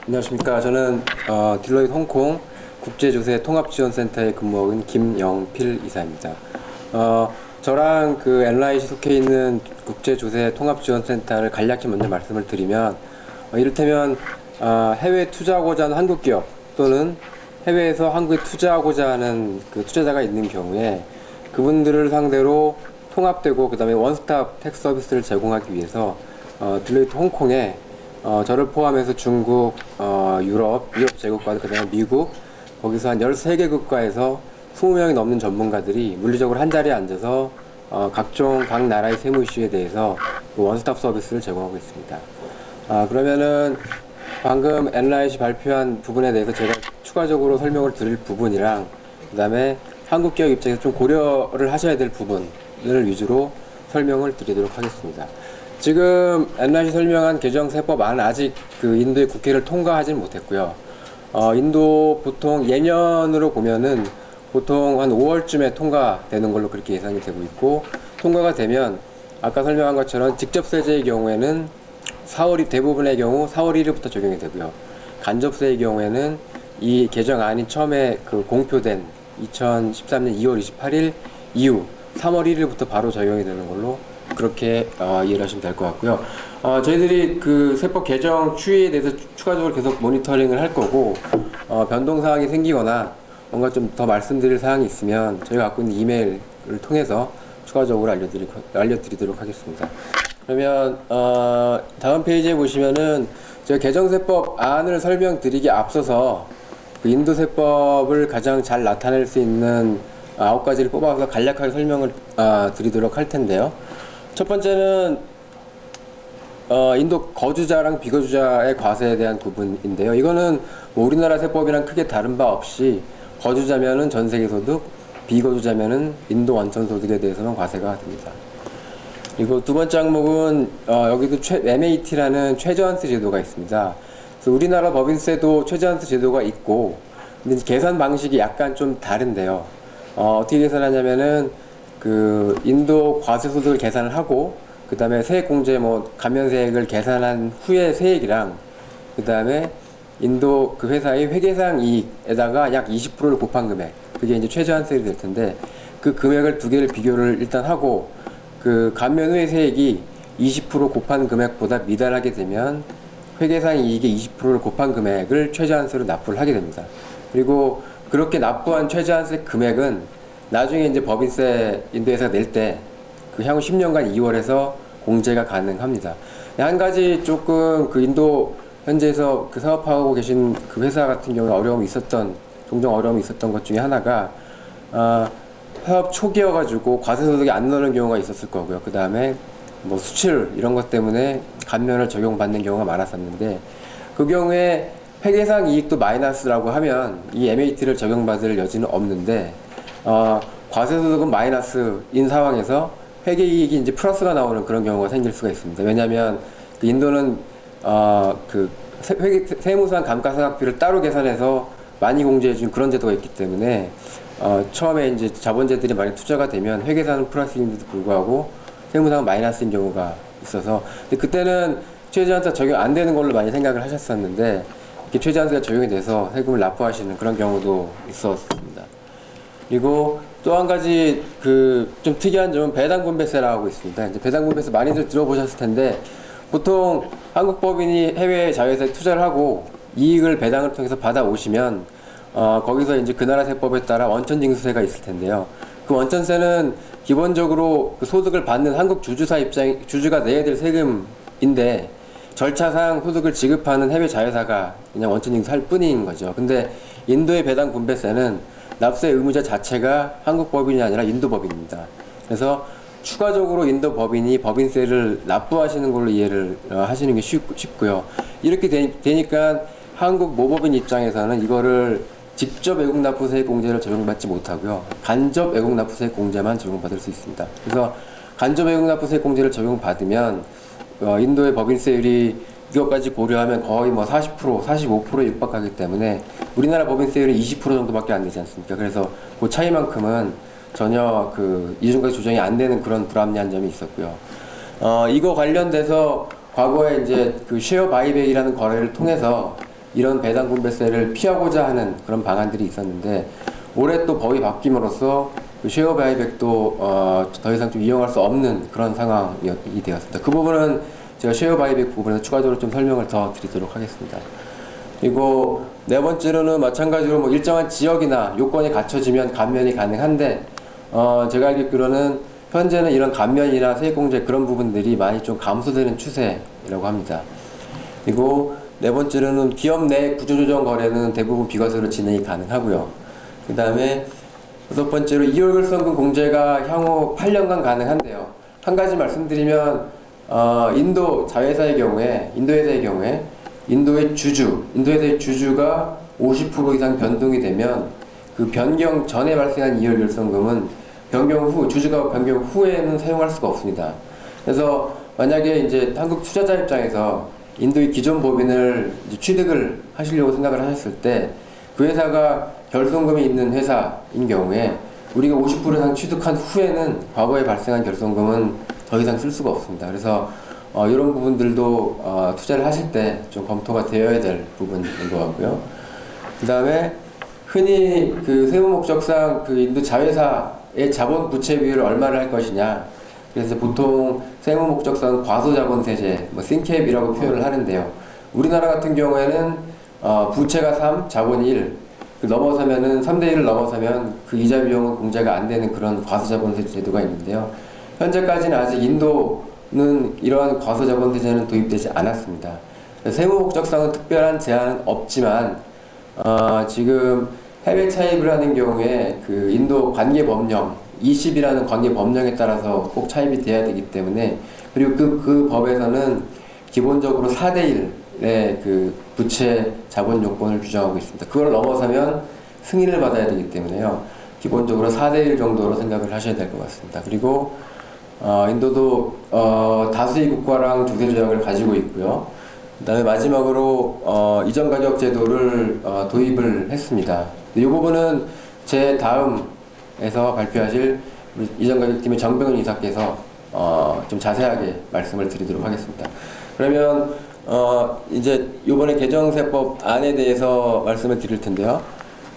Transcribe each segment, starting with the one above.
안녕하십니까. 저는 딜로이트 홍콩 국제조세 통합지원센터에 근무하고 있는 김영필 이사입니다. 저랑 그 NIC 속해 있는 국제조세 통합지원센터를 간략히 먼저 말씀을 드리면, 이를테면 해외에 투자하고자 하는 한국 기업 또는 해외에서 한국에 투자하고자 하는 그 투자자가 있는 경우에 그분들을 상대로 통합되고 그 다음에 원스톱 텍스 서비스를 제공하기 위해서 딜로이트 홍콩에 저를 포함해서 중국, 유럽 제국과 그 다음에 미국, 거기서 한 13개 국가에서 20명이 넘는 전문가들이 물리적으로 한 자리에 앉아서 각 나라의 세무 이슈에 대해서 원스톱 서비스를 제공하고 있습니다. 그러면은 방금 NIC 발표한 부분에 대해서 제가 추가적으로 설명을 드릴 부분이랑 그 다음에 한국 기업 입장에서 좀 고려를 하셔야 될 부분을 위주로 설명을 드리도록 하겠습니다. 지금 NIC 설명한 개정세법안은 아직 그 인도의 국회를 통과하지는 못했고요. 인도 보통 예년으로 보면은 보통 한 5월쯤에 통과되는 걸로 그렇게 예상이 되고 있고, 통과가 되면 아까 설명한 것처럼 직접세제의 경우에는 대부분의 경우 4월 1일부터 적용이 되고요. 간접세의 경우에는 이 개정안이 처음에 그 공표된 2013년 2월 28일 이후 3월 1일부터 바로 적용이 되는 걸로 그렇게 이해를 하시면 될 것 같고요. 저희들이 그 세법 개정 추이에 대해서 추가적으로 계속 모니터링을 할 거고, 변동사항이 생기거나 뭔가 좀 더 말씀드릴 사항이 있으면 저희가 갖고 있는 이메일을 통해서 추가적으로 알려드리도록 하겠습니다. 그러면 다음 페이지에 보시면은 제가 개정세법 안을 설명드리기 앞서서 그 인도세법을 가장 잘 나타낼 수 있는 9가지를 뽑아서 간략하게 설명을 드리도록 할 텐데요. 첫 번째는 인도 거주자랑 비거주자의 과세에 대한 구분인데요. 이거는 뭐 우리나라 세법이랑 크게 다른 바 없이 거주자면은 전세계 소득, 비거주자면은 인도 원천 소득에 대해서만 과세가 됩니다. 그리고 두 번째 항목은 여기도 MAT라는 최저한세 제도가 있습니다. 그래서 우리나라 법인세도 최저한세 제도가 있고, 근데 계산 방식이 약간 좀 다른데요. 어떻게 계산하냐면은 그 인도 과세 소득을 계산을 하고, 그 다음에 세액 공제 감면세액을 계산한 후에 세액이랑, 그 다음에 인도 그 회사의 회계상 이익에다가 약 20%를 곱한 금액, 그게 이제 최저한세율이 될 텐데, 그 금액을 두 개를 비교를 일단 하고, 그 감면 후의 세액이 20% 곱한 금액보다 미달하게 되면 회계상 이익의 20%를 곱한 금액을 최저한세로 납부를 하게 됩니다. 그리고 그렇게 납부한 최저한세 금액은 나중에 이제 법인세 인도에서 낼 때 그 향후 10년간 2월에서 공제가 가능합니다. 한 가지 조금 그 인도 현지에서 그 사업하고 계신 그 회사 같은 경우에 종종 어려움이 있었던 것 중에 하나가 사업 초기여가지고 과세소득이 안 나오는 경우가 있었을 거고요. 그 다음에 뭐 수출 이런 것 때문에 감면을 적용받는 경우가 많았었는데, 그 경우에 회계상 이익도 마이너스라고 하면 이 MAT를 적용받을 여지는 없는데, 과세소득은 마이너스인 상황에서 회계이익이 이제 플러스가 나오는 그런 경우가 생길 수가 있습니다. 왜냐하면 그 인도는 그 세무상 감가상각비를 따로 계산해서 많이 공제해준 그런 제도가 있기 때문에 처음에 이제 자본재들이 많이 투자가 되면 회계상은 플러스인데도 불구하고 세무상은 마이너스인 경우가 있어서, 근데 그때는 최저한세 적용 안 되는 걸로 많이 생각을 하셨었는데, 이렇게 최저한세가 적용이 돼서 세금을 납부하시는 그런 경우도 있었습니다. 그리고 또 한 가지 그 좀 특이한 점은 배당분배세라고 있습니다. 이제 배당분배세 많이들 들어보셨을 텐데, 보통 한국 법인이 해외 자회사에 투자를 하고 이익을 배당을 통해서 받아오시면 거기서 이제 그 나라 세법에 따라 원천징수세가 있을 텐데요. 그 원천세는 기본적으로 그 소득을 받는 한국 주주가 내야 될 세금인데, 절차상 소득을 지급하는 해외 자회사가 그냥 원천징수할 뿐인 거죠. 근데 인도의 배당분배세는 납세 의무자 자체가 한국 법인이 아니라 인도 법인입니다. 그래서 추가적으로 인도 법인이 법인세를 납부하시는 걸로 이해를 하시는 게 쉽고요. 이렇게 되니까 한국 모법인 입장에서는 이거를 직접 외국납부세액 공제를 적용받지 못하고요. 간접 외국납부세액 공제만 적용받을 수 있습니다. 그래서 간접 외국납부세액 공제를 적용받으면 인도의 법인세율이 이것까지 고려하면 거의 40%, 45%에 육박하기 때문에 우리나라 법인세율이 20% 정도밖에 안 되지 않습니까? 그래서 그 차이만큼은 전혀 그 이중까지 조정이 안 되는 그런 불합리한 점이 있었고요. 이거 관련돼서 과거에 이제 그 쉐어 바이백이라는 거래를 통해서 이런 배당 분배세를 피하고자 하는 그런 방안들이 있었는데 올해 또 법이 바뀜으로써 그 쉐어 바이백도 더 이상 좀 이용할 수 없는 그런 상황이 되었습니다. 그 부분은 제가 쉐어 바이백 부분에서 추가적으로 좀 설명을 더 드리도록 하겠습니다. 그리고 네 번째로는 마찬가지로 뭐 일정한 지역이나 요건이 갖춰지면 감면이 가능한데 제가 알기로는 현재는 이런 감면이나 세액공제 그런 부분들이 많이 좀 감소되는 추세라고 합니다. 그리고 네 번째로는 기업 내 구조조정 거래는 대부분 비과세로 진행이 가능하고요. 그 다음에 여섯 번째로 이월결손금 공제가 향후 8년간 가능한데요. 한 가지 말씀드리면 인도 자회사의 경우에 인도의 회사의 주주가 50% 이상 변동이 되면 그 변경 전에 발생한 이월결손금은 주주가 변경 후에는 사용할 수가 없습니다. 그래서 만약에 이제 한국 투자자 입장에서 인도의 기존 법인을 이제 취득을 하시려고 생각을 하셨을 때 그 회사가 결손금이 있는 회사인 경우에 우리가 50% 이상 취득한 후에는 과거에 발생한 결손금은 더 이상 쓸 수가 없습니다. 그래서 이런 부분들도 투자를 하실 때 좀 검토가 되어야 될 부분인 것 같고요. 그 다음에 흔히 그 세무 목적상 그 인도 자회사의 자본 부채 비율을 얼마를 할 것이냐. 그래서 보통 세무 목적상 과소자본세제, 싱캡이라고 표현을 하는데요. 우리나라 같은 경우에는 부채가 3, 자본이 1. 넘어서면은 3대 1을 넘어서면 그 이자 비용은 공제가 안 되는 그런 과소자본세 제도가 있는데요. 현재까지는 아직 인도는 이러한 과소자본세제는 도입되지 않았습니다. 세무 목적상은 특별한 제한은 없지만 지금 해외 차입을 하는 경우에 그 인도 관계 법령 20이라는 관계 법령에 따라서 꼭 차입이 돼야 되기 때문에 그리고 그 법에서는 기본적으로 4대 1의 그 부채 자본 요건을 규정하고 있습니다. 그걸 넘어서면 승인을 받아야 되기 때문에요. 기본적으로 4대 1 정도로 생각을 하셔야 될 것 같습니다. 그리고 인도도 다수의 국가랑 주세 조약을 가지고 있고요. 그다음에 마지막으로 이전 가격 제도를 도입을 했습니다. 이 부분은 제 다음에서 발표하실 우리 이전 가격팀의 정병훈 이사께서 좀 자세하게 말씀을 드리도록 하겠습니다. 그러면 이제 이번에 개정세법 안에 대해서 말씀을 드릴 텐데요.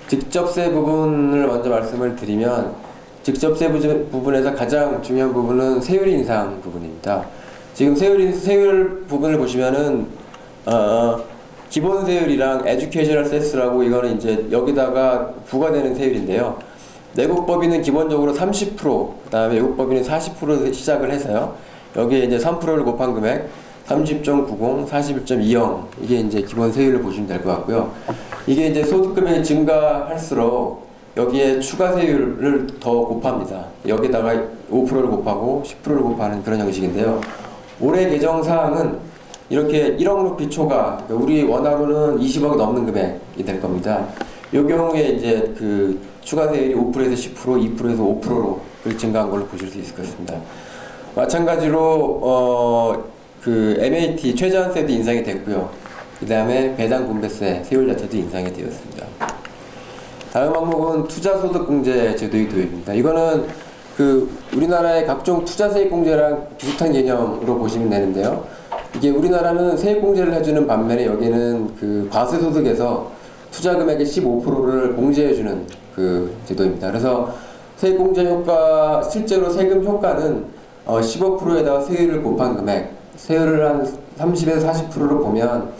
직접세 부분을 먼저 말씀을 드리면 직접세 부분에서 가장 중요한 부분은 세율 인상 부분입니다. 지금 세율 부분을 보시면은 기본 세율이랑 에듀케이셔널 세스라고 이거는 이제 여기다가 부과되는 세율인데요. 내국 법인은 기본적으로 30%, 그다음에 외국 법인은 40% 시작을 해서요. 여기에 이제 3%를 곱한 금액 30.90, 41.20 이게 이제 기본 세율을 보시면 될 것 같고요. 이게 이제 소득 금액이 증가할수록 여기에 추가 세율을 더 곱합니다. 여기다가 5%를 곱하고 10%를 곱하는 그런 형식인데요. 올해 개정 사항은 이렇게 1억 루피 초과, 우리 원화로는 20억이 넘는 금액이 될 겁니다. 이 경우에 이제 그 추가 세율이 5%에서 10%, 2%에서 5%로 증가한 걸로 보실 수 있을 것입니다. 마찬가지로 그 MAT 최저한세도 인상이 됐고요. 그 다음에 배당 분배세 세율 자체도 인상이 되었습니다. 다음 항목은 투자소득공제 제도의 도입입니다. 이거는 그 우리나라의 각종 투자세액공제랑 비슷한 개념으로 보시면 되는데요. 이게 우리나라는 세액공제를 해주는 반면에 여기는 그 과세소득에서 투자금액의 15%를 공제해주는 그 제도입니다. 그래서 세액공제 효과, 실제로 세금 효과는 15%에다가 세율을 곱한 금액, 세율을 한 30에서 40%로 보면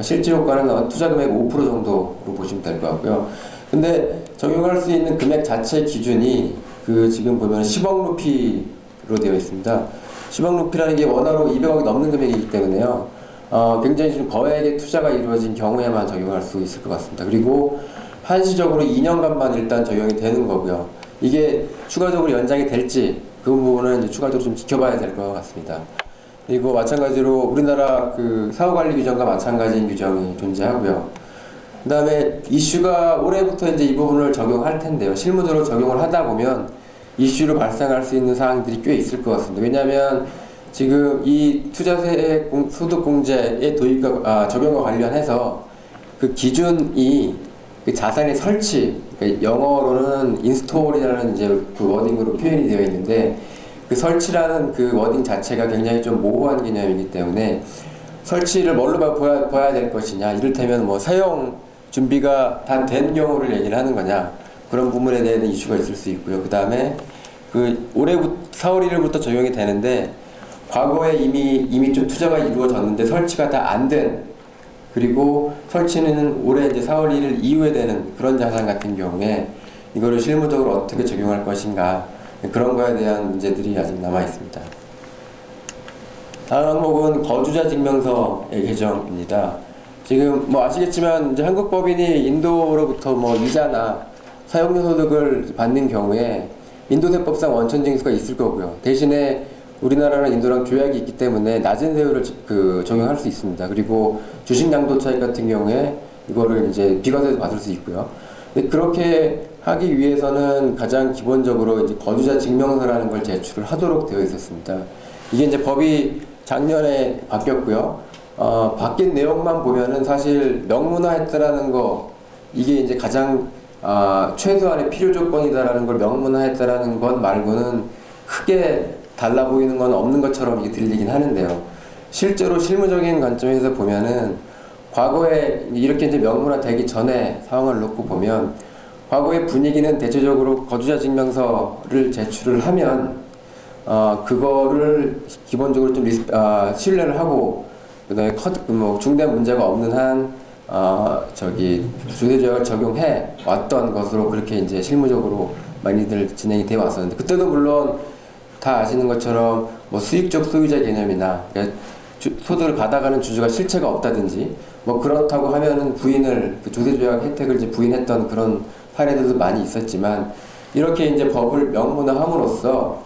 실제 효과는 투자금액 5% 정도로 보시면 될 것 같고요. 근데 적용할 수 있는 금액 자체 기준이 그 지금 보면 10억 루피로 되어 있습니다. 10억 루피라는 게 원화로 200억이 넘는 금액이기 때문에요. 굉장히 좀 거액의 투자가 이루어진 경우에만 적용할 수 있을 것 같습니다. 그리고 한시적으로 2년간만 일단 적용이 되는 거고요. 이게 추가적으로 연장이 될지 그 부분은 이제 추가적으로 좀 지켜봐야 될 것 같습니다. 그리고 마찬가지로 우리나라 그 사후관리 규정과 마찬가지인 규정이 존재하고요. 그 다음에 이슈가 올해부터 이제 이 부분을 적용할 텐데요. 실무적으로 적용을 하다 보면 이슈로 발생할 수 있는 사항들이 꽤 있을 것 같습니다. 왜냐하면 지금 이 투자세 소득공제의 도입과 적용과 관련해서 그 기준이 그 자산의 설치, 그러니까 영어로는 인스톨이라는 이제 그 워딩으로 표현이 되어 있는데 그 설치라는 그 워딩 자체가 굉장히 좀 모호한 개념이기 때문에 설치를 뭘로 봐야 될 것이냐, 이를테면 뭐 사용 준비가 다 된 경우를 얘기를 하는 거냐, 그런 부분에 대한 이슈가 있을 수 있고요. 그 다음에 올해부터 4월 1일부터 적용이 되는데 과거에 이미 좀 투자가 이루어졌는데 설치가 다 안 된, 그리고 설치는 올해 이제 4월 1일 이후에 되는 그런 자산 같은 경우에 이거를 실무적으로 어떻게 적용할 것인가, 그런 거에 대한 문제들이 아직 남아 있습니다. 다음 항목은 거주자 증명서의 개정입니다. 지금 뭐 아시겠지만 이제 한국 법인이 인도로부터 뭐 이자나 사용료 소득을 받는 경우에 인도세법상 원천 징수가 있을 거고요. 대신에 우리나라랑 인도랑 조약이 있기 때문에 낮은 세율을 적용할 수 있습니다. 그리고 주식 양도 차익 같은 경우에 이거를 이제 비과세도 받을 수 있고요. 근데 그렇게 하기 위해서는 가장 기본적으로 이제 거주자 증명서라는 걸 제출을 하도록 되어 있었습니다. 이게 이제 법이 작년에 바뀌었고요. 바뀐 내용만 보면은 사실 명문화했다라는 거, 이게 이제 가장 최소한의 필요 조건이다라는 걸 명문화했다라는 것 말고는 크게 달라 보이는 건 없는 것처럼 이게 들리긴 하는데요. 실제로 실무적인 관점에서 보면은 과거에 이렇게 이제 명문화되기 전에 상황을 놓고 보면 과거의 분위기는 대체적으로 거주자 증명서를 제출을 하면 그거를 기본적으로 좀 신뢰를 하고, 그다음에 뭐 중대한 문제가 없는 한 조세조약을 적용해 왔던 것으로 그렇게 이제 실무적으로 많이들 진행이 되어 왔었는데, 그때도 물론 다 아시는 것처럼 뭐 수익적 소유자 개념이나, 그러니까 소득을 받아가는 주주가 실체가 없다든지 뭐 그렇다고 하면은 조세조약 혜택을 이제 부인했던 그런 사례들도 많이 있었지만, 이렇게 이제 법을 명문화함으로써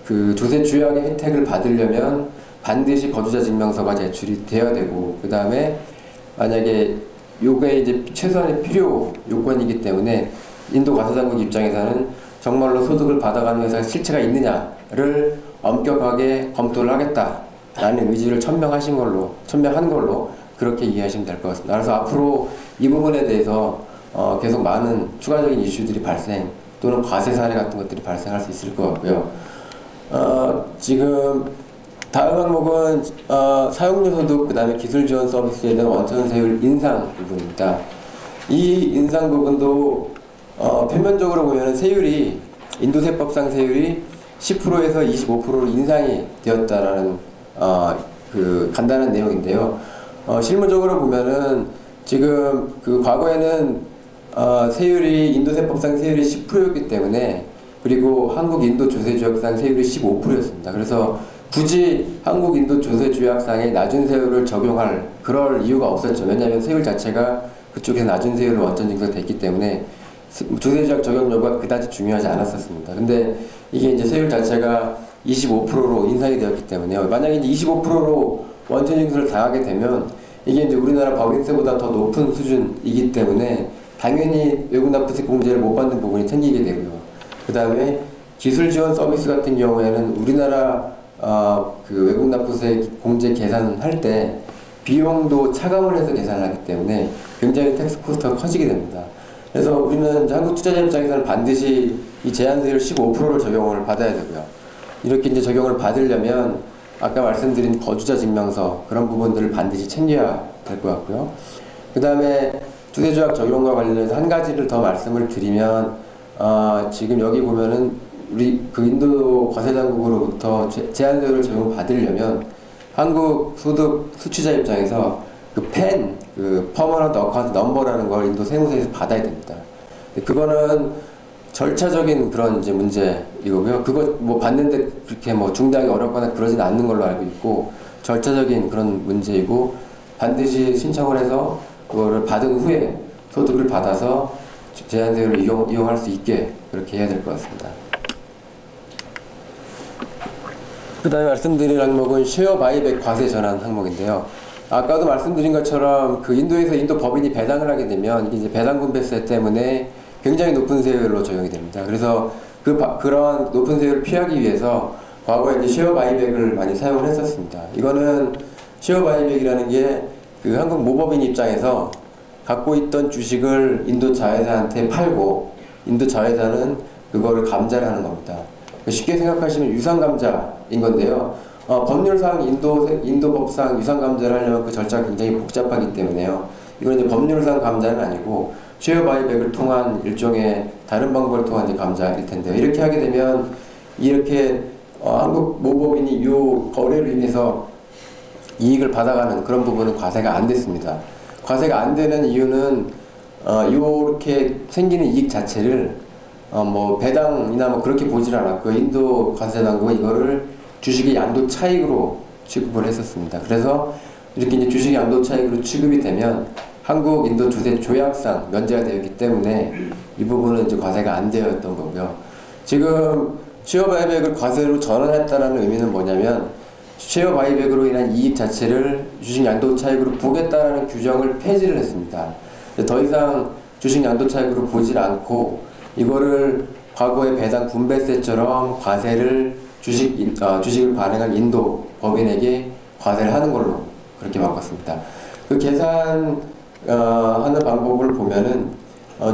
조세조약의 혜택을 받으려면 반드시 거주자 증명서가 제출이 되어야 되고, 그 다음에 만약에 요게 이제 최소한의 필요 요건이기 때문에 인도 과세당국 입장에서는 정말로 소득을 받아가는 회사가 실체가 있느냐를 엄격하게 검토를 하겠다라는 의지를 천명한 걸로 그렇게 이해하시면 될 것 같습니다. 그래서 앞으로 이 부분에 대해서 계속 많은 추가적인 이슈들이 발생, 또는 과세 사례 같은 것들이 발생할 수 있을 것 같고요. 지금 다음 항목은 사용료 소득, 그 다음에 기술 지원 서비스에 대한 원천 세율 인상 부분입니다. 이 인상 부분도 표면적으로 보면 세율이, 인도세법상 세율이 10%에서 25%로 인상이 되었다라는 간단한 내용인데요. 실무적으로 보면은 지금 과거에는 세율이, 인도세법상 세율이 10%였기 때문에, 그리고 한국인도조세조약상 세율이 15%였습니다. 그래서 굳이 한국인도조세조약상의 낮은 세율을 적용할 그럴 이유가 없었죠. 왜냐하면 세율 자체가 그쪽에 낮은 세율로 원천 징수됐기 때문에 조세조약 적용 여부가 그다지 중요하지 않았었습니다. 근데 이게 이제 세율 자체가 25%로 인상이 되었기 때문에, 만약에 이제 25%로 원천 징수를 당하게 되면 이게 이제 우리나라 법인세보다 더 높은 수준이기 때문에 당연히 외국납부세 공제를 못 받는 부분이 생기게 되고요. 그 다음에 기술 지원 서비스 같은 경우에는 우리나라 외국납부세 공제 계산할 때 비용도 차감을 해서 계산을 하기 때문에 굉장히 텍스 코스트가 커지게 됩니다. 그래서 우리는 한국투자자 입장에서는 반드시 이 제한세율 15%를 적용을 받아야 되고요. 이렇게 이제 적용을 받으려면 아까 말씀드린 거주자 증명서, 그런 부분들을 반드시 챙겨야 될 것 같고요. 그 다음에 조세조약 적용과 관련해서 한 가지를 더 말씀을 드리면, 지금 여기 보면은 우리 인도 과세당국으로부터 제한세율을 적용받으려면 한국 소득 수취자 입장에서 퍼머넌트 어카운트 넘버라는 걸 인도 세무서에서 받아야 됩니다. 그거는 절차적인 그런 이제 문제이고요. 그거 뭐 받는데 그렇게 뭐 중대하게 어렵거나 그러진 않는 걸로 알고 있고, 절차적인 그런 문제이고, 반드시 신청을 해서 그거를 받은 후에 소득을 받아서 제한세율을 이용할 수 있게 그렇게 해야 될 것 같습니다. 그 다음에 말씀드릴 항목은 쉐어 바이백 과세 전환 항목인데요. 아까도 말씀드린 것처럼 인도에서 인도 법인이 배당을 하게 되면 이제 배당 분배세 때문에 굉장히 높은 세율로 적용이 됩니다. 그래서 그런 높은 세율을 피하기 위해서 과거에 이제 쉐어 바이백을 많이 사용을 했었습니다. 이거는 쉐어 바이백이라는 게 한국 모법인 입장에서 갖고 있던 주식을 인도 자회사한테 팔고, 인도 자회사는 그거를 감자를 하는 겁니다. 쉽게 생각하시면 유상감자인 건데요. 법률상 인도법상 유상감자를 하려면 그 절차가 굉장히 복잡하기 때문에요. 이건 이제 법률상 감자는 아니고 쉐어 바이백을 통한 일종의 다른 방법을 통한 이제 감자일 텐데요. 이렇게 하게 되면 이렇게 한국 모법인이 이 거래로 인해서 이익을 받아가는 그런 부분은 과세가 안 됐습니다. 과세가 안 되는 이유는 이렇게 생기는 이익 자체를 뭐 배당이나 뭐 그렇게 보질 않았고 인도 과세당국은 이거를 주식의 양도 차익으로 취급을 했었습니다. 그래서 이렇게 이제 주식 양도 차익으로 취급이 되면 한국 인도 주세 조약상 면제가 되어 있기 때문에 이 부분은 이제 과세가 안 되었던 거고요. 지금 쉐어 바이백을 과세로 전환했다는 의미는 뭐냐면 쉐어 바이백으로 인한 이익 자체를 주식 양도 차익으로 보겠다는 규정을 폐지를 했습니다. 더 이상 주식 양도 차익으로 보질 않고 이거를 과거의 배당 분배세처럼 과세를 주식을 발행한 인도 법인에게 과세를 하는 걸로 그렇게 바꿨습니다. 그 계산 하는 방법을 보면은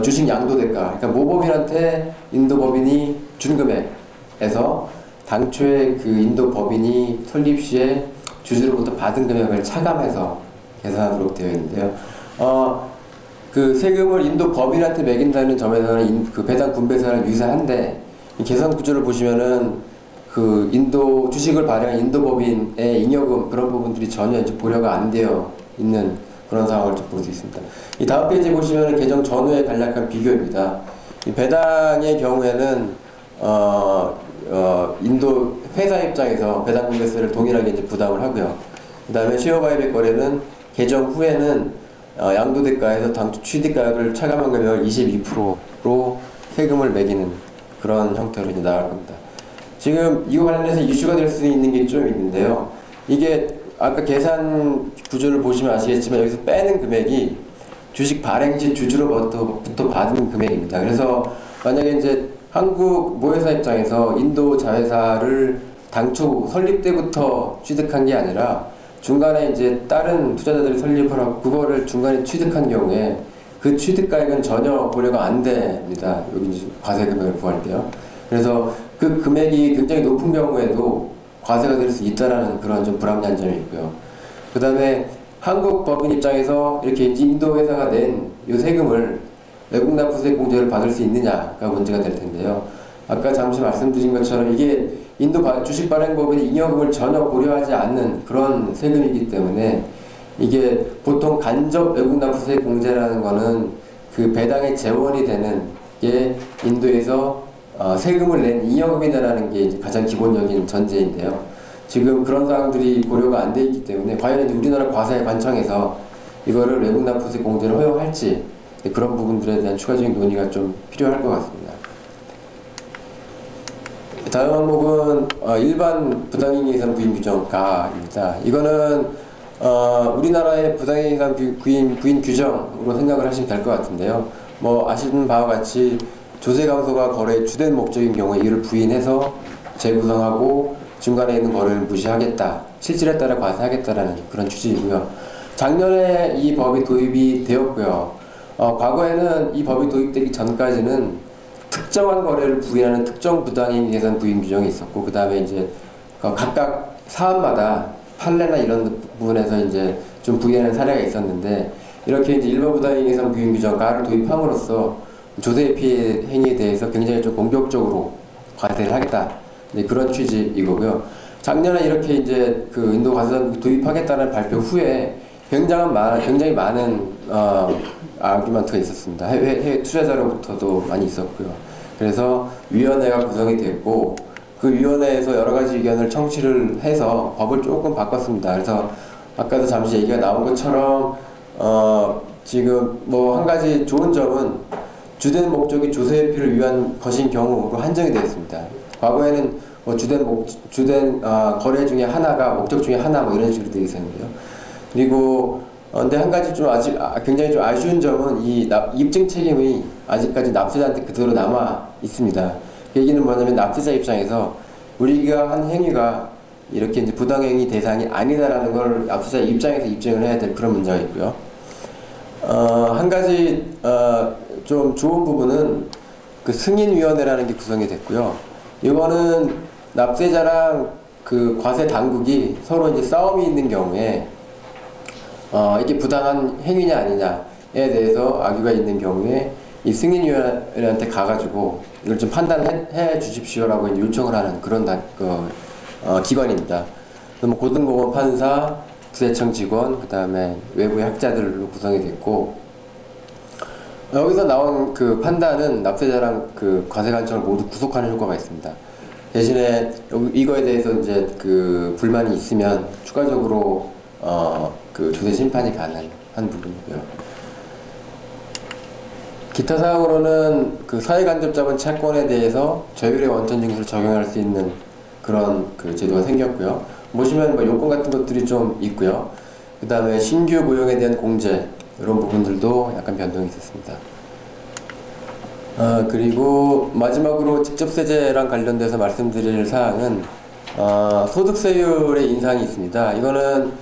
주식 양도 대가, 그러니까 모법인한테 인도 법인이 준 금액에서 당초에 그 인도 법인이 설립 시에 주주로부터 받은 금액을 차감해서 계산하도록 되어 있는데요. 그 세금을 인도 법인한테 매긴다는 점에서는 그 배당 분배세랑 유사한데 이 계산 구조를 보시면은 그 인도 주식을 발행한 인도 법인의 잉여금 그런 부분들이 전혀 이제 고려가 안 되어 있는 그런 상황을 볼 수 있습니다. 이 다음 페이지 보시면은 개정 전후의 간략한 비교입니다. 이 배당의 경우에는 인도 회사 입장에서 배당 분배세를 동일하게 이제 부담을 하고요. 그 다음에 쉐어 바이백 거래는 개정 후에는 양도대가에서 당초 취득가액을 차감한 금액을 22%로 세금을 매기는 그런 형태로 이제 나갈 겁니다. 지금 이거 관련해서 이슈가 될 수 있는 게 좀 있는데요. 이게 아까 계산 구조를 보시면 아시겠지만 여기서 빼는 금액이 주식 발행 시 주주로부터 받은 금액입니다. 그래서 만약에 이제 한국 모회사 입장에서 인도 자회사를 당초 설립 때부터 취득한 게 아니라 중간에 이제 다른 투자자들이 설립을 하고 그거를 중간에 취득한 경우에 그 취득가액은 전혀 고려가 안 됩니다. 여기 이제 과세 금액을 구할 때요. 그래서 그 금액이 굉장히 높은 경우에도 과세가 될 수 있다라는 그런 좀 불합리한 점이 있고요. 그 다음에 한국 법인 입장에서 이렇게 인도 회사가 낸 이 세금을 외국 납부세 공제를 받을 수 있느냐가 문제가 될 텐데요. 아까 잠시 말씀드린 것처럼 이게 인도 주식 발행법인이 잉여금을 전혀 고려하지 않는 그런 세금이기 때문에 이게 보통 간접 외국 납부세 공제라는 거는 그 배당의 재원이 되는 게 인도에서 세금을 낸 잉여금이다라는 게 이제 가장 기본적인 전제인데요. 지금 그런 사항들이 고려가 안 돼 있기 때문에 과연 이제 우리나라 과세 관청에서 이거를 외국 납부세 공제를 허용할지 그런 부분들에 대한 추가적인 논의가 좀 필요할 것 같습니다. 다음 항목은 일반 부당이익예산 부인 규정 가입니다. 이거는 우리나라의 부당이익예산 부인 규정으로 생각을 하시면 될 것 같은데요. 뭐 아시는 바와 같이 조세 감소가 거래의 주된 목적인 경우에 이를 부인해서 재구성하고 중간에 있는 거래를 무시하겠다, 실질에 따라 과세하겠다라는 그런 취지이고요. 작년에 이 법이 도입이 되었고요. 과거에는 이 법이 도입되기 전까지는 특정한 거래를 부인하는 특정 부당이익 예산 부인 규정이 있었고, 그 다음에 이제 각각 사업마다 판례나 이런 부분에서 이제 좀 부인하는 사례가 있었는데, 이렇게 이제 일반 부당이익 예산 부인 규정 가를 도입함으로써 조세 피해 행위에 대해서 굉장히 좀 공격적으로 과세를 하겠다, 네, 그런 취지 이거고요. 작년에 이렇게 이제 그 인도 과세단 도입하겠다는 발표 후에 굉장히 많은 아규먼트가 있었습니다. 해외 투자자로부터도 많이 있었고요. 그래서 위원회가 구성이 됐고 그 위원회에서 여러 가지 의견을 청취를 해서 법을 조금 바꿨습니다. 그래서 아까도 잠시 얘기가 나온 것처럼 지금 뭐 한 가지 좋은 점은 주된 목적이 조세 회피를 위한 것인 경우로 한정이 되어 있습니다. 과거에는 뭐 주된 거래 중에 하나가 목적 중에 하나 뭐 이런 식으로 되어 있었는데요. 그리고 근데 한 가지 좀 굉장히 좀 아쉬운 점은 이 입증 책임이 아직까지 납세자한테 그대로 남아 있습니다. 그 얘기는 뭐냐면 납세자 입장에서 우리가 한 행위가 이렇게 이제 부당행위 대상이 아니다라는 걸 납세자 입장에서 입증을 해야 될 그런 문제가 있고요. 한 가지 좀 좋은 부분은 그 승인위원회라는 게 구성이 됐고요. 이거는 납세자랑 그 과세 당국이 서로 이제 싸움이 있는 경우에 이게 부당한 행위냐 아니냐에 대해서 악유가 있는 경우에 이 승인위원회한테 가가지고 이걸 좀 판단해 주십시오라고 이제 요청을 하는 그런 기관입니다. 그럼 고등법원 판사, 구세청 직원, 그 다음에 외부의 학자들로 구성이 됐고, 여기서 나온 그 판단은 납세자랑 그 과세관청을 모두 구속하는 효과가 있습니다. 대신에 이거에 대해서 이제 그 불만이 있으면 추가적으로 그 조세 심판이 가능한 부분이고요. 기타 사항으로는 그 사회간접자본 채권에 대해서 저율의 원천 징수를 적용할 수 있는 그런 그 제도가 생겼고요. 보시면 뭐 요건 같은 것들이 좀 있고요. 그 다음에 신규 고용에 대한 공제 이런 부분들도 약간 변동이 있었습니다. 그리고 마지막으로 직접세제랑 관련돼서 말씀드릴 사항은 소득세율의 인상이 있습니다. 이거는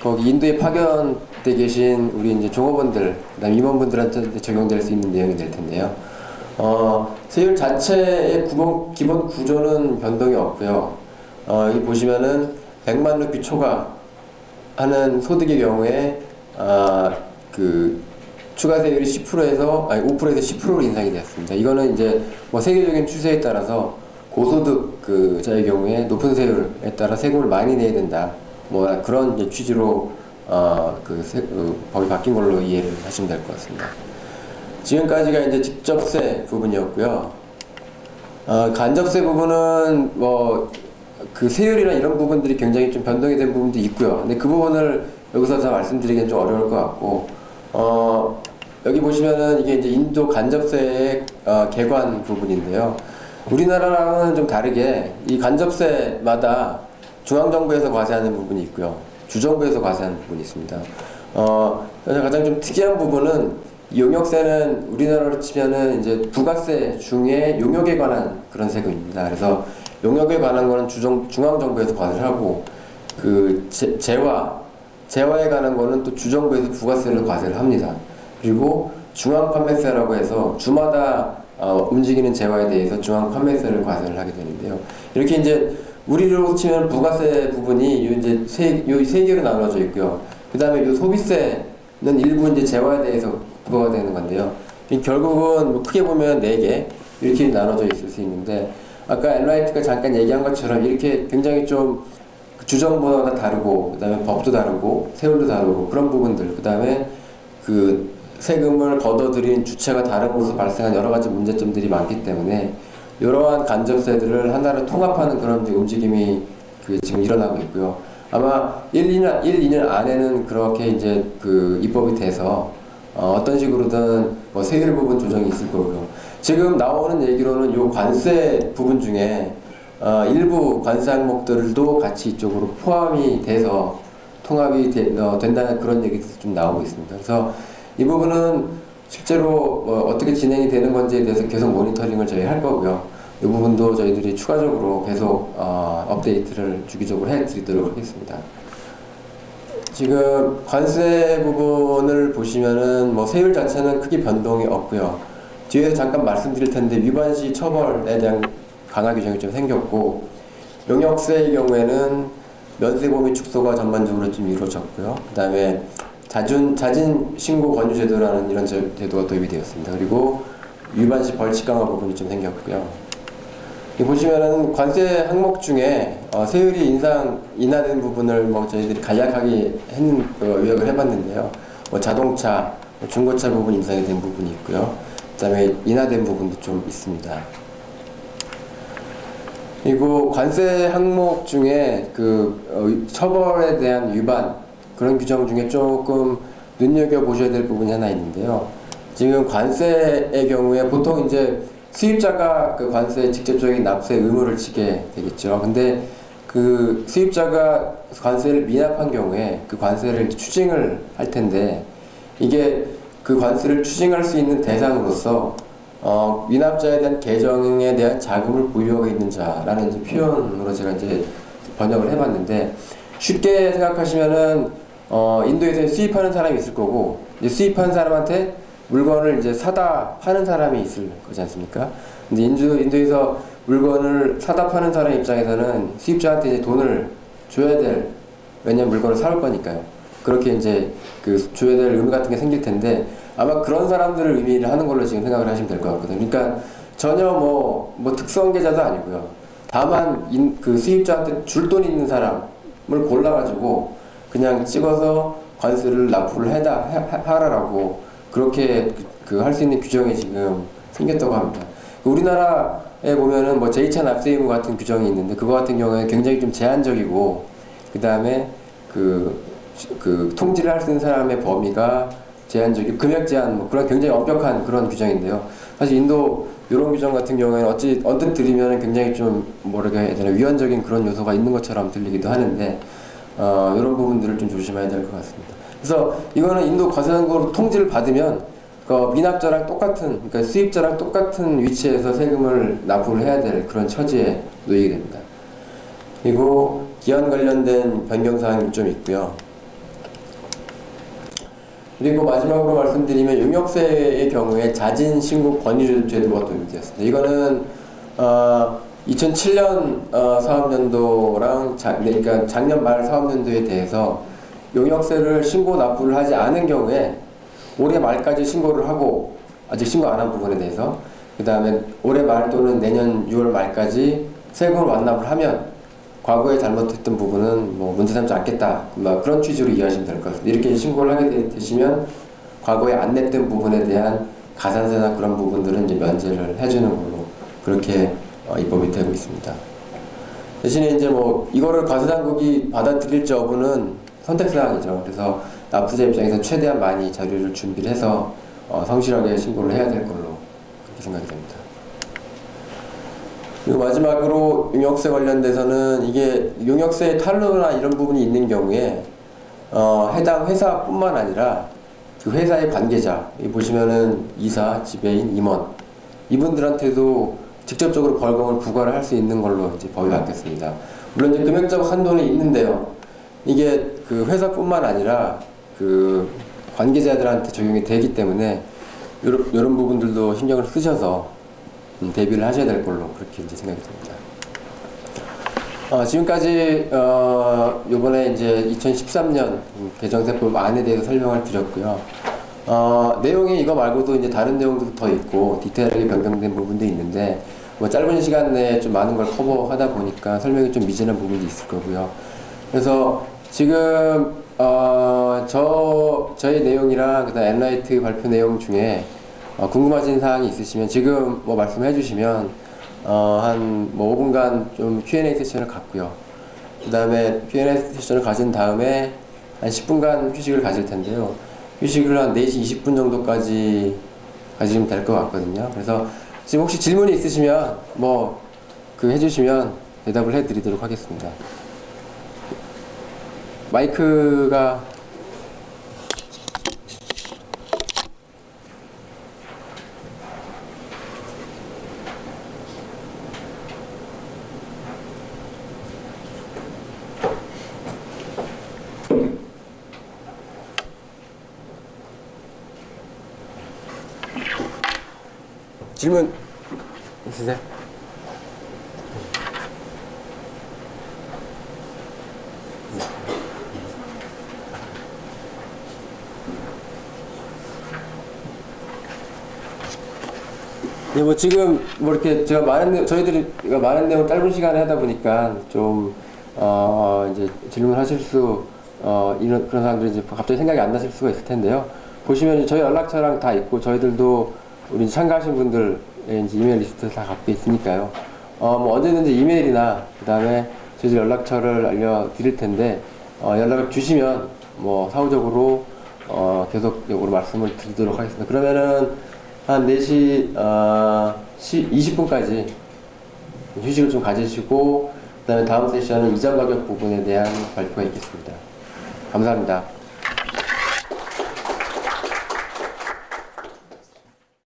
거기 인도에 파견돼 계신 우리 이제 종업원들, 그다음 임원분들한테 적용될 수 있는 내용이 될 텐데요. 세율 자체의 기본 구조는 변동이 없고요. 여기 보시면은 100만 루피 초과하는 소득의 경우에 그 추가세율이 10%에서 5%에서 10%로 인상이 되었습니다. 이거는 이제 뭐 세계적인 추세에 따라서 고소득 그 자의 경우에 높은 세율에 따라 세금을 많이 내야 된다. 뭐 그런 이제 취지로 법이 바뀐 걸로 이해를 하시면 될 것 같습니다. 지금까지가 이제 직접세 부분이었고요. 간접세 부분은 뭐 그 세율이나 이런 부분들이 굉장히 좀 변동이 된 부분도 있고요. 근데 그 부분을 여기서 다 말씀드리기는 좀 어려울 것 같고, 여기 보시면은 이게 이제 인도 간접세의 개관 부분인데요. 우리나라랑은 좀 다르게 이 간접세마다 중앙정부에서 과세하는 부분이 있고요. 주정부에서 과세하는 부분이 있습니다. 가장 좀 특이한 부분은 용역세는 우리나라로 치면은 이제 부가세 중에 용역에 관한 그런 세금입니다. 그래서 용역에 관한 거는 중앙정부에서 과세를 하고, 그 재화에 관한 거는 또 주정부에서 부가세를 과세를 합니다. 그리고 중앙판매세라고 해서 주마다 움직이는 재화에 대해서 중앙판매세를 과세를 하게 되는데요. 이렇게 이제 우리로 치면 부가세 부분이 이제 세 개로 나눠져 있고요. 그 다음에 이 소비세는 일부 이제 재화에 대해서 부과가 되는 건데요. 결국은 뭐 크게 보면 4개 이렇게 나눠져 있을 수 있는데, 아까 엔라이트가 잠깐 얘기한 것처럼 이렇게 굉장히 좀 주정부마다 다르고, 그 다음에 법도 다르고, 세율도 다르고, 그런 부분들, 그 다음에 그 세금을 걷어들인 주체가 다른 곳에서 발생한 여러 가지 문제점들이 많기 때문에 이러한 간접세들을 하나로 통합하는 그런 움직임이 지금 일어나고 있고요. 아마 2년 안에는 그렇게 이제 그 입법이 돼서 어떤 식으로든 뭐 세율 부분 조정이 있을 거고요. 지금 나오는 얘기로는 요 관세 부분 중에 일부 관세 항목들도 같이 이쪽으로 포함이 돼서 통합이 된다는 그런 얘기도 좀 나오고 있습니다. 그래서 이 부분은 실제로 어떻게 진행이 되는 건지에 대해서 계속 모니터링을 저희 할 거고요. 이 부분도 저희들이 추가적으로 계속 업데이트를 주기적으로 해드리도록 하겠습니다. 지금 관세 부분을 보시면은 뭐 세율 자체는 크게 변동이 없고요. 뒤에서 잠깐 말씀드릴 텐데 위반 시 처벌에 대한 강화 규정이 좀 생겼고, 용역세의 경우에는 면세범위 및 축소가 전반적으로 좀 이루어졌고요. 그 다음에 자진 신고 권유 제도라는 이런 제도가 도입이 되었습니다. 그리고 위반 시 벌칙 강화 부분이 좀 생겼고요. 보시면은 관세 항목 중에 세율이 인하된 부분을 뭐 저희들이 간략하게 요약을 해봤는데요. 뭐 자동차, 중고차 부분 인상이 된 부분이 있고요. 그 다음에 인하된 부분도 좀 있습니다. 그리고 관세 항목 중에 그 처벌에 대한 위반 그런 규정 중에 조금 눈여겨보셔야 될 부분이 하나 있는데요. 지금 관세의 경우에 보통 이제 수입자가 그 관세에 직접적인 납세 의무를 지게 되겠죠. 근데 그 수입자가 관세를 미납한 경우에 그 관세를 추징을 할 텐데, 이게 그 관세를 추징할 수 있는 대상으로서 미납자에 대한 계정에 대한 자금을 보유하고 있는 자라는 이제 표현으로 제가 이제 번역을 해봤는데, 쉽게 생각하시면은 인도에서 수입하는 사람이 있을 거고, 이제 수입한 사람한테 물건을 이제 사다 파는 사람이 있을 거지 않습니까? 근데 인도에서 물건을 사다 파는 사람 입장에서는 수입자한테 이제 돈을 줘야 될, 왜냐면 물건을 사올 거니까요. 그렇게 이제 그 줘야 될 의미 같은 게 생길 텐데, 아마 그런 사람들을 의미를 하는 걸로 지금 생각을 하시면 될 것 같거든요. 그러니까 전혀 뭐 특수한 계좌도 아니고요. 다만 그 수입자한테 줄 돈 있는 사람을 골라가지고 그냥 찍어서 관세를 납부를 하라라고 그렇게 할 수 있는 규정이 지금 생겼다고 합니다. 우리나라에 보면은 뭐 제2차 납세 의무 같은 규정이 있는데, 그거 같은 경우에 굉장히 좀 제한적이고, 그 다음에 그 통지를 할 수 있는 사람의 범위가 제한적이고, 금액 제한, 뭐 그런 굉장히 엄격한 그런 규정인데요. 사실 인도 이런 규정 같은 경우에는 언뜻 들으면 굉장히 좀 뭐라고 해야 되나, 위헌적인 그런 요소가 있는 것처럼 들리기도 하는데, 이런 부분들을 좀 조심해야 될 것 같습니다. 그래서 이거는 인도 과세당국으로 통지를 받으면 미납자랑 똑같은, 그러니까 수입자랑 똑같은 위치에서 세금을 납부를 해야 될 그런 처지에 놓이게 됩니다. 그리고 기한 관련된 변경사항이 좀 있고요. 그리고 마지막으로 말씀드리면 용역세의 경우에 자진 신고 권유 제도가 도입되었습니다. 이거는 2007년 사업연도랑 그러니까 작년 말 사업연도에 대해서 용역세를 신고 납부를 하지 않은 경우에 올해 말까지 신고를 하고, 아직 신고 안 한 부분에 대해서, 그 다음에 올해 말 또는 내년 6월 말까지 세금을 완납을 하면 과거에 잘못했던 부분은 뭐 문제 삼지 않겠다, 그런 취지로 이해하시면 될 것 같습니다. 이렇게 신고를 하게 되시면 과거에 안 냈던 부분에 대한 가산세나 그런 부분들은 이제 면제를 해주는 걸로 그렇게 입법이 되고 있습니다. 대신에 이제 뭐 이거를 과세당국이 받아들일지 여부는 선택사항이죠. 그래서 납부자 입장에서 최대한 많이 자료를 준비를 해서 성실하게 신고를 해야 될 걸로 그렇게 생각이 됩니다. 그리고 마지막으로 용역세 관련돼서는 이게 용역세의 탈루나 이런 부분이 있는 경우에 해당 회사뿐만 아니라 그 회사의 관계자, 보시면은 이사, 지배인, 임원, 이분들한테도 직접적으로 벌금을 부과를 할 수 있는 걸로 이제 법이 바뀌었습니다. 물론 이제 금액적 한도는 있는데요. 이게 그 회사뿐만 아니라 그 관계자들한테 적용이 되기 때문에 이런 부분들도 신경을 쓰셔서 대비를 하셔야 될 걸로 그렇게 이제 생각이 듭니다. 지금까지 요번에 이제 2013년 개정세법 안에 대해서 설명을 드렸고요. 내용이 이거 말고도 이제 다른 내용들도 더 있고 디테일하게 변경된 부분도 있는데, 뭐 짧은 시간 내에 좀 많은 걸 커버하다 보니까 설명이 좀 미진한 부분도 있을 거고요. 그래서 지금 저희 내용이랑 그다음 엔라이트 발표 내용 중에 궁금하신 사항이 있으시면 지금 뭐 말씀해 주시면 한 뭐 5분간 좀 Q&A 세션을 갖고요. 그 다음에 Q&A 세션을 가진 다음에 한 10분간 휴식을 가질 텐데요. 휴식을 한 4시 20분 정도까지 가지면 될 것 같거든요. 그래서 지금 혹시 질문이 있으시면 뭐 해주시면 대답을 해드리도록 하겠습니다. 마이크가 질문 있으세요? 네, 뭐 지금 뭐 이렇게 제가 저희들이 많은 내용 짧은 시간에 하다 보니까 좀 이제 질문하실 수 이런 그런 사람들이 이제 갑자기 생각이 안 나실 수가 있을 텐데요. 보시면 저희 연락처랑 다 있고, 저희들도 우리 참가하신 분들의 이제 이메일 리스트를 다 갖고 있으니까요. 뭐 언제든지 이메일이나 그 다음에 저희들 연락처를 알려드릴 텐데, 연락을 주시면 뭐 사후적으로 계속적으로 말씀을 드리도록 하겠습니다. 그러면은 한 4시 20분까지 휴식을 좀 가지시고, 그 다음에 다음 세션은 이전 가격 부분에 대한 발표가 있겠습니다. 감사합니다.